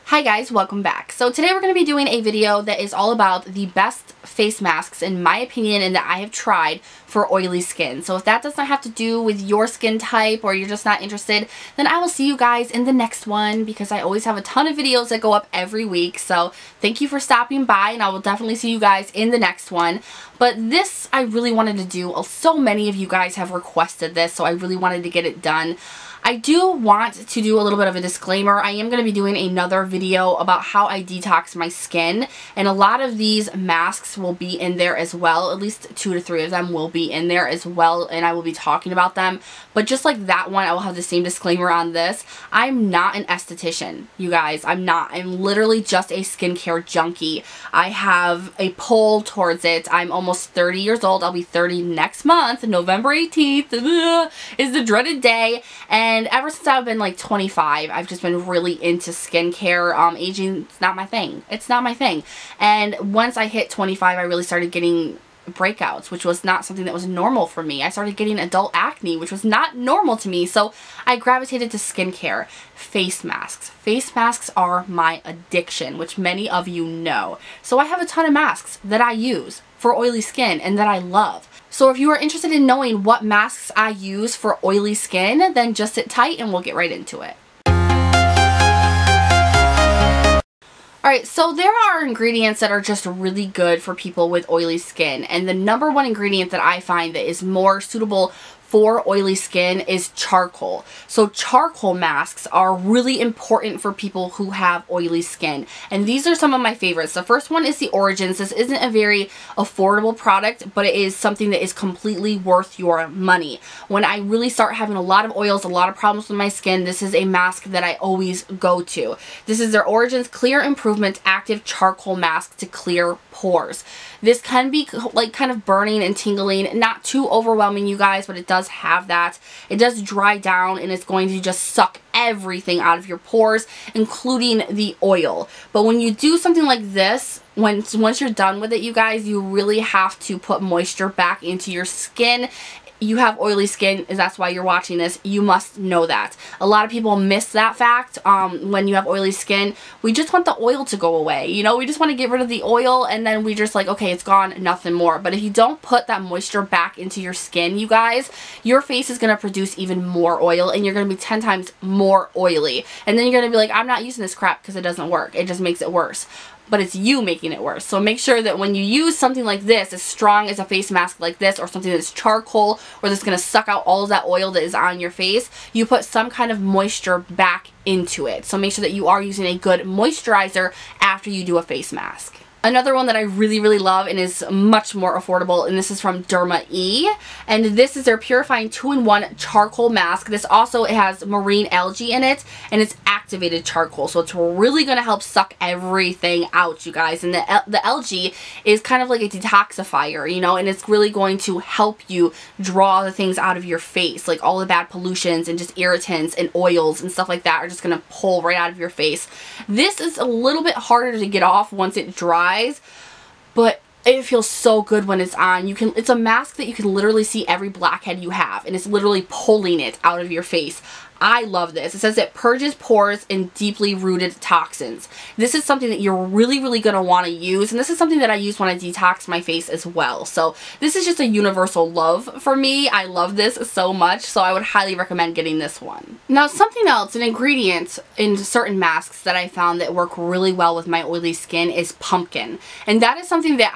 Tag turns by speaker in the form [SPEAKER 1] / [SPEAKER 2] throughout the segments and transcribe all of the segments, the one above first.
[SPEAKER 1] Hi guys, welcome back. So today we're going to be doing a video that is all about the best face masks in my opinion and that I have tried for oily skin. So if that does not have to do with your skin type or you're just not interested, then I will see you guys in the next one because I always have a ton of videos that go up every week. So thank you for stopping by and I will definitely see you guys in the next one. But this I really wanted to do. So many of you guys have requested this, so I really wanted to get it done. I do want to do a little bit of a disclaimer. I am going to be doing another video about how I detox my skin, and a lot of these masks will be in there as well. At least 2 to 3 of them will be in there as well, and I will be talking about them. But just like that one, I will have the same disclaimer on this. I'm not an esthetician, you guys. I'm not. I'm literally just a skincare junkie. I have a pull towards it. I'm almost 30 years old. I'll be 30 next month. November 18th is the dreaded day. And ever since I've been like 25, I've just been really into skincare. Aging is not my thing. It's not my thing. And once I hit 25, I really started getting breakouts, which was not something that was normal for me. I started getting adult acne, which was not normal to me. So I gravitated to skincare. Face masks. Face masks are my addiction, which many of you know. So I have a ton of masks that I use for oily skin and that I love. So if you are interested in knowing what masks I use for oily skin, then just sit tight and we'll get right into it. Alright, so there are ingredients that are just really good for people with oily skin, and the number one ingredient that I find that is more suitable for oily skin is charcoal. So charcoal masks are really important for people who have oily skin. And these are some of my favorites. The first one is the Origins. This isn't a very affordable product, but it is something that is completely worth your money. When I really start having a lot of oils, a lot of problems with my skin, this is a mask that I always go to. This is their Origins Clear Improvement Active Charcoal Mask to clear pores. This can be like kind of burning and tingling, not too overwhelming, you guys, but it does have that. It does dry down and it's going to just suck everything out of your pores, including the oil. But when you do something like this, once you're done with it, you guys, you really have to put moisture back into your skin. You have oily skin, that's why you're watching this. You must know that. A lot of people miss that fact. When you have oily skin, we just want the oil to go away. You know, we just want to get rid of the oil and then we just like, okay, it's gone, nothing more. But if you don't put that moisture back into your skin, you guys, your face is going to produce even more oil and you're going to be 10 times more oily. And then you're going to be like, I'm not using this crap because it doesn't work. It just makes it worse. But it's you making it worse. So make sure that when you use something like this, as strong as a face mask like this, or something that's charcoal, or that's going to suck out all of that oil that is on your face, you put some kind of moisture back into it. So make sure that you are using a good moisturizer after you do a face mask. Another one that I really, really love and is much more affordable, and this is from DermaE, and this is their Purifying 2-in-1 Charcoal Mask. This also has marine algae in it, and it's activated charcoal, so it's really going to help suck everything out, you guys. And the algae is kind of like a detoxifier, you know, and it's really going to help you draw the things out of your face, like all the bad pollutions and just irritants and oils and stuff like that are just going to pull right out of your face. This is a little bit harder to get off once it dries, but it feels so good when it's on. It's a mask that you can literally see every blackhead you have, and it's literally pulling it out of your face. I love this. It says it purges pores and deeply rooted toxins. This is something that you're really, really going to want to use, and this is something that I use when I detox my face as well. So this is just a universal love for me. I love this so much, so I would highly recommend getting this one. Now, something else, an ingredient in certain masks that I found that work really well with my oily skin is pumpkin. And that is something that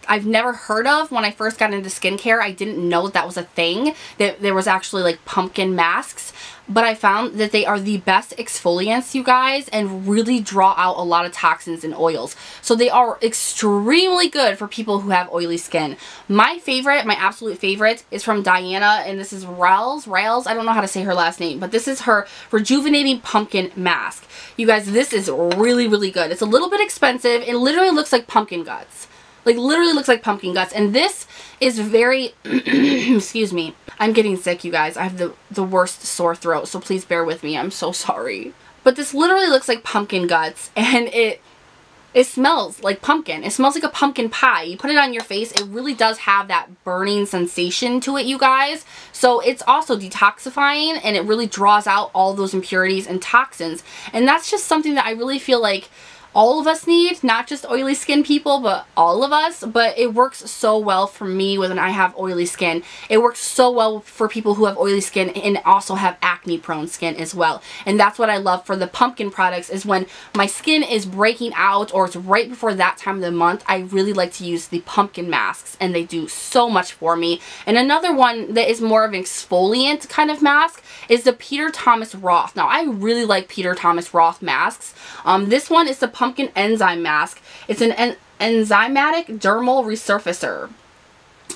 [SPEAKER 1] I've never heard of when I first got into skincare. I didn't know that was a thing, that there was actually like pumpkin masks. But I found that they are the best exfoliants, you guys, and really draw out a lot of toxins and oils. So they are extremely good for people who have oily skin. My favorite, my absolute favorite, is from Diana, and this is Rails. I don't know how to say her last name, but this is her Rejuvenating Pumpkin Mask. You guys, this is really, really good. It's a little bit expensive. It literally looks like pumpkin guts. Like, literally looks like pumpkin guts. And this is very, excuse me. I'm getting sick, you guys. I have the worst sore throat, so please bear with me. I'm so sorry. But this literally looks like pumpkin guts, and It smells like pumpkin. It smells like a pumpkin pie. You put it on your face, it really does have that burning sensation to it, you guys. So it's also detoxifying, and it really draws out all those impurities and toxins. And that's just something that I really feel like all of us need, not just oily skin people, but all of us. But it works so well for me when I have oily skin. It works so well for people who have oily skin and also have acne prone skin as well. And that's what I love for the pumpkin products, is when my skin is breaking out or it's right before that time of the month, I really like to use the pumpkin masks, and they do so much for me. And another one that is more of an exfoliant kind of mask is the Peter Thomas Roth. Now I really like Peter Thomas Roth masks. This one is the Pumpkin Enzyme Mask. It's an enzymatic dermal resurfacer.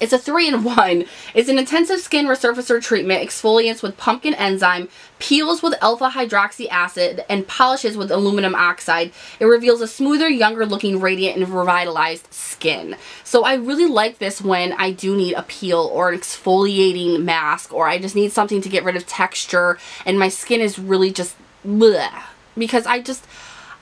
[SPEAKER 1] It's a 3-in-1. It's an intensive skin resurfacer treatment, exfoliates with pumpkin enzyme, peels with alpha hydroxy acid, and polishes with aluminum oxide. It reveals a smoother, younger looking, radiant, and revitalized skin. So I really like this when I do need a peel or an exfoliating mask, or I just need something to get rid of texture and my skin is really just bleh. Because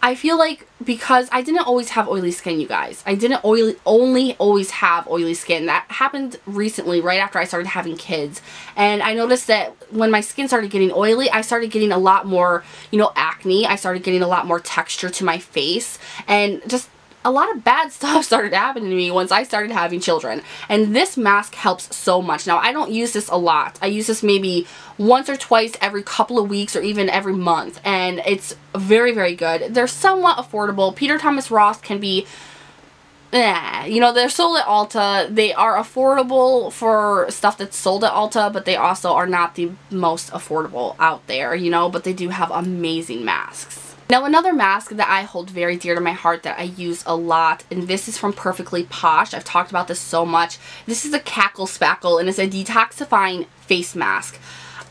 [SPEAKER 1] I feel like, because I didn't always have oily skin, you guys. I didn't only always have oily skin. That happened recently, right after I started having kids. And I noticed that when my skin started getting oily, I started getting a lot more, you know, acne. I started getting a lot more texture to my face. And just a lot of bad stuff started happening to me once I started having children. And this mask helps so much. Now, I don't use this a lot. I use this maybe once or twice every couple of weeks or even every month. And it's very, very good. They're somewhat affordable. Peter Thomas Roth can be, you know, they're sold at Ulta. They are affordable for stuff that's sold at Ulta, but they also are not the most affordable out there, you know, but they do have amazing masks. Now, another mask that I hold very dear to my heart that I use a lot, and this is from Perfectly Posh. I've talked about this so much. This is a Cackle Spackle, and it's a detoxifying face mask.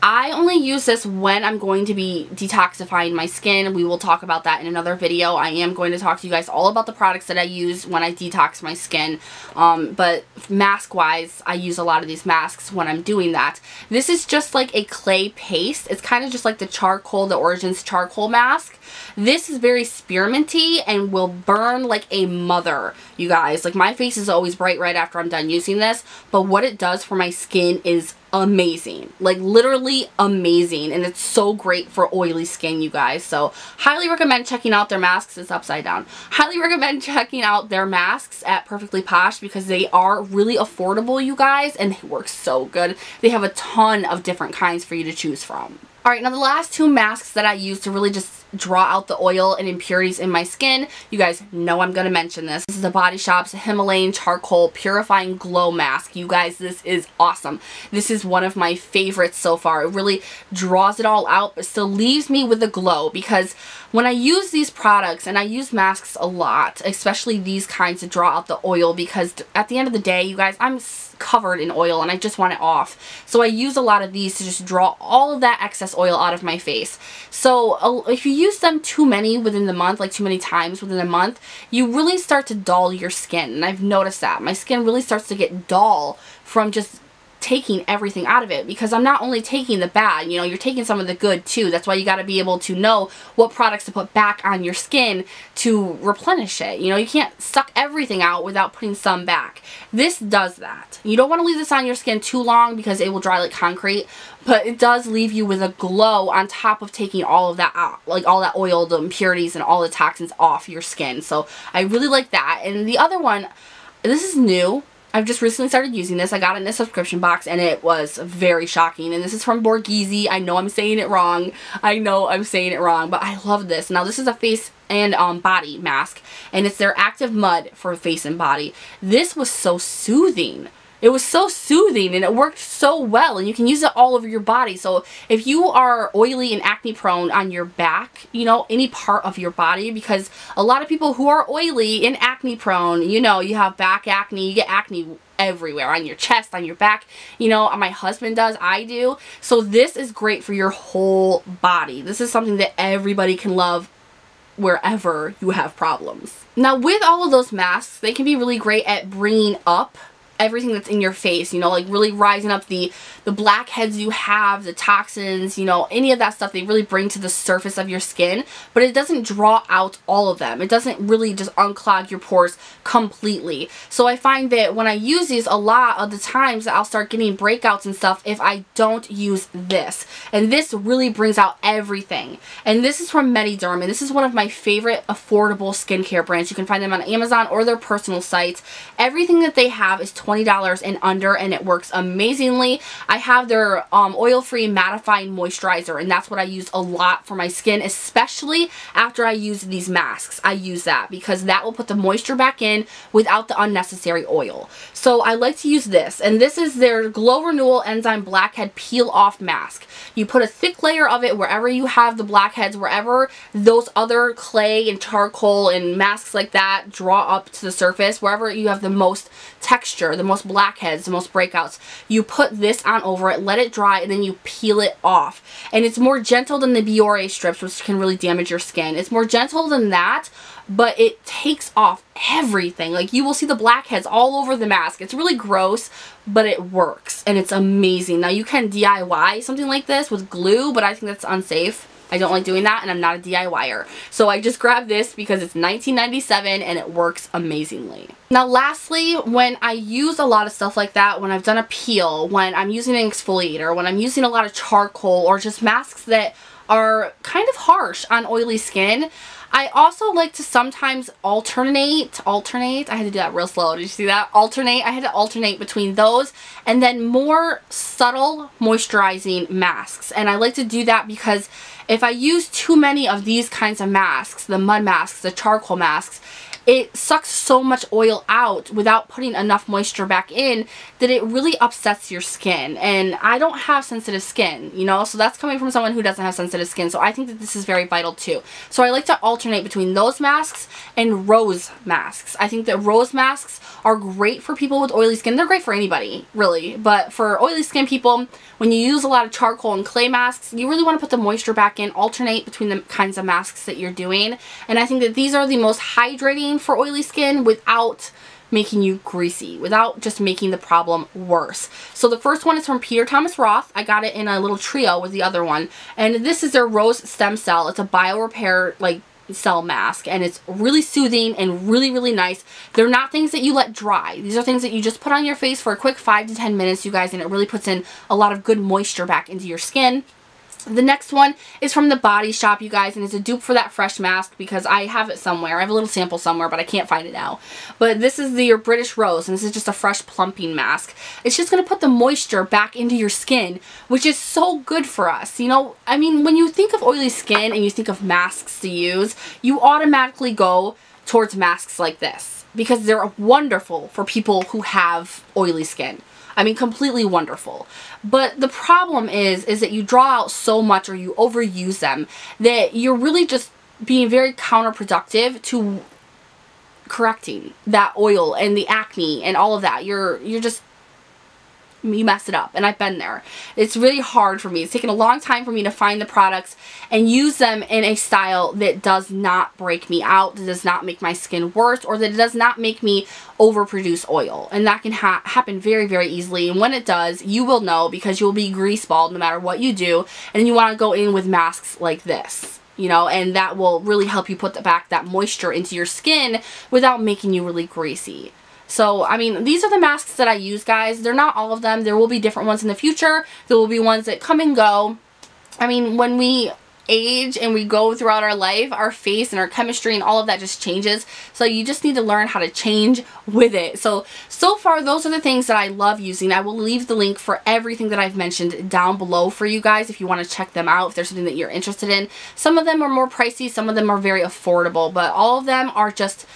[SPEAKER 1] I only use this when I'm going to be detoxifying my skin. We will talk about that in another video. I am going to talk to you guys all about the products that I use when I detox my skin. But mask-wise, I use a lot of these masks when I'm doing that. This is just like a clay paste. It's kind of just like the charcoal, the Origins charcoal mask. This is very spearminty and will burn like a mother, you guys. Like, my face is always bright right after I'm done using this, but what it does for my skin is amazing. Like, literally amazing. And it's so great for oily skin, you guys. So highly recommend checking out their masks. It's upside down. Highly recommend checking out their masks at Perfectly Posh, because they are really affordable, you guys, and they work so good. They have a ton of different kinds for you to choose from. Alright, now the last two masks that I use to really just draw out the oil and impurities in my skin, you guys know I'm going to mention this. This is the Body Shop's Himalayan Charcoal Purifying Glow Mask. You guys, this is awesome. This is one of my favorites so far. It really draws it all out, but still leaves me with a glow, because when I use these products, and I use masks a lot, especially these kinds to draw out the oil, because at the end of the day, you guys, I'm covered in oil and I just want it off. So I use a lot of these to just draw all of that excess oil out of my face. So if you use them too many within the month, like too many times within a month, you really start to dull your skin. And I've noticed that. My skin really starts to get dull from just taking everything out of it, because I'm not only taking the bad, you know, you're taking some of the good too. That's why you got to be able to know what products to put back on your skin to replenish it. You know, you can't suck everything out without putting some back. This does that. You don't want to leave this on your skin too long because it will dry like concrete, but it does leave you with a glow on top of taking all of that out, like all that oil, the impurities, and all the toxins off your skin. So I really like that. And the other one, this is new. I've just recently started using this. I got it in a subscription box and it was very shocking. And this is from Borghese. I know I'm saying it wrong. I know I'm saying it wrong, but I love this. Now, this is a face and body mask, and it's their active mud for face and body. This was so soothing. It was so soothing and it worked so well, and you can use it all over your body. So if you are oily and acne prone on your back, you know, any part of your body, because a lot of people who are oily and acne prone, you know, you have back acne, you get acne everywhere, on your chest, on your back, you know, my husband does, I do. So this is great for your whole body. This is something that everybody can love wherever you have problems. Now, with all of those masks, they can be really great at bringing up everything that's in your face, you know, like really rising up the blackheads you have, the toxins, you know, any of that stuff they really bring to the surface of your skin, but it doesn't draw out all of them. It doesn't really just unclog your pores completely. So I find that when I use these, a lot of the times I'll start getting breakouts and stuff if I don't use this. And this really brings out everything. And this is from Derma, and this is one of my favorite affordable skincare brands. You can find them on Amazon or their personal sites. Everything that they have is $20 and under, and it works amazingly. I have their oil-free mattifying moisturizer, and that's what I use a lot for my skin, especially after I use these masks. I use that because that will put the moisture back in without the unnecessary oil. So I like to use this, and this is their Glow Renewal Enzyme Blackhead Peel Off Mask. You put a thick layer of it wherever you have the blackheads, wherever those other clay and charcoal and masks like that draw up to the surface, wherever you have the most texture, the most blackheads, the most breakouts. You put this on over it, let it dry, and then you peel it off. And it's more gentle than the Biore strips, which can really damage your skin. It's more gentle than that, but it takes off everything. Like, you will see the blackheads all over the mask. It's really gross, but it works, and it's amazing. Now, you can DIY something like this with glue, but I think that's unsafe. I don't like doing that, and I'm not a DIYer. So I just grabbed this because it's $19.97 and it works amazingly. Now lastly, when I use a lot of stuff like that, when I've done a peel, when I'm using an exfoliator, when I'm using a lot of charcoal or just masks that are kind of harsh on oily skin, I also like to sometimes alternate. I had to do that real slow. Did you see that? Alternate. I had to alternate between those and then more subtle moisturizing masks. And I like to do that because if I use too many of these kinds of masks, the mud masks, the charcoal masks, it sucks so much oil out without putting enough moisture back in that it really upsets your skin. And I don't have sensitive skin, you know, so that's coming from someone who doesn't have sensitive skin. So I think that this is very vital too. So I like to alternate between those masks and rose masks. I think that rose masks are great for people with oily skin. They're great for anybody, really. But for oily skin people, when you use a lot of charcoal and clay masks, you really want to put the moisture back in, alternate between the kinds of masks that you're doing. And I think that these are the most hydrating for oily skin without making you greasy, without just making the problem worse. So the first one is from Peter Thomas Roth. I got it in a little trio with the other one. And this is their Rose Stem Cell. It's a biorepair, like, cell mask, and it's really soothing and really, really nice. They're not things that you let dry. These are things that you just put on your face for a quick 5 to 10 minutes, you guys, and it really puts in a lot of good moisture back into your skin. The next one is from The Body Shop, you guys, and it's a dupe for that Fresh mask because I have it somewhere. I have a little sample somewhere, but I can't find it now. But this is your British Rose, and this is just a fresh plumping mask. It's just going to put the moisture back into your skin, which is so good for us. You know, I mean, when you think of oily skin and you think of masks to use, you automatically go towards masks like this because they're wonderful for people who have oily skin. I mean, completely wonderful. But the problem is that you draw out so much or you overuse them that you're really just being very counterproductive to correcting that oil and the acne and all of that. You mess it up, and I've been there. It's really hard for me. It's taken a long time for me to find the products and use them in a style that does not break me out, that does not make my skin worse, or that does not make me overproduce oil. And that can happen very, very easily. And when it does, you will know because you will be grease balled no matter what you do. And you want to go in with masks like this, you know, and that will really help you put back that moisture into your skin without making you really greasy. So, I mean, these are the masks that I use, guys. They're not all of them. There will be different ones in the future. There will be ones that come and go. I mean, when we age and we go throughout our life, our face and our chemistry and all of that just changes. So you just need to learn how to change with it. So far, those are the things that I love using. I will leave the link for everything that I've mentioned down below for you guys if you want to check them out, if there's something that you're interested in. Some of them are more pricey. Some of them are very affordable, but all of them are just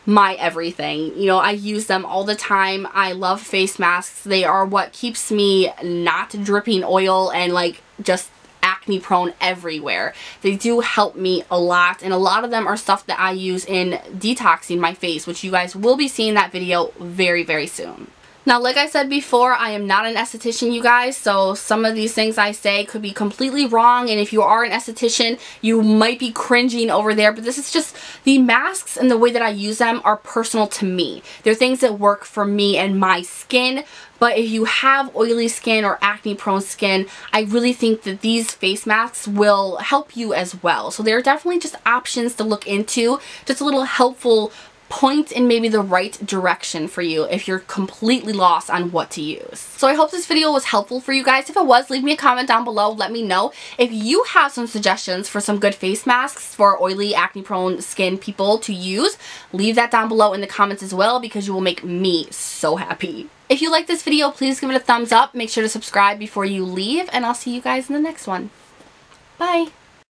[SPEAKER 1] my everything. You know, I use them all the time. I love face masks. They are what keeps me not dripping oil and like just acne prone everywhere. They do help me a lot, and a lot of them are stuff that I use in detoxing my face, which you guys will be seeing that video very, very soon. Now, like I said before, I am not an esthetician, you guys, so some of these things I say could be completely wrong, and if you are an esthetician, you might be cringing over there, but this is just, the masks and the way that I use them are personal to me. They're things that work for me and my skin, but if you have oily skin or acne-prone skin, I really think that these face masks will help you as well. So they're definitely just options to look into, just a little helpful point in maybe the right direction for you if you're completely lost on what to use. So I hope this video was helpful for you guys. If it was, leave me a comment down below. Let me know. If you have some suggestions for some good face masks for oily, acne-prone skin people to use, leave that down below in the comments as well, because you will make me so happy. If you like this video, please give it a thumbs up. Make sure to subscribe before you leave, and I'll see you guys in the next one. Bye!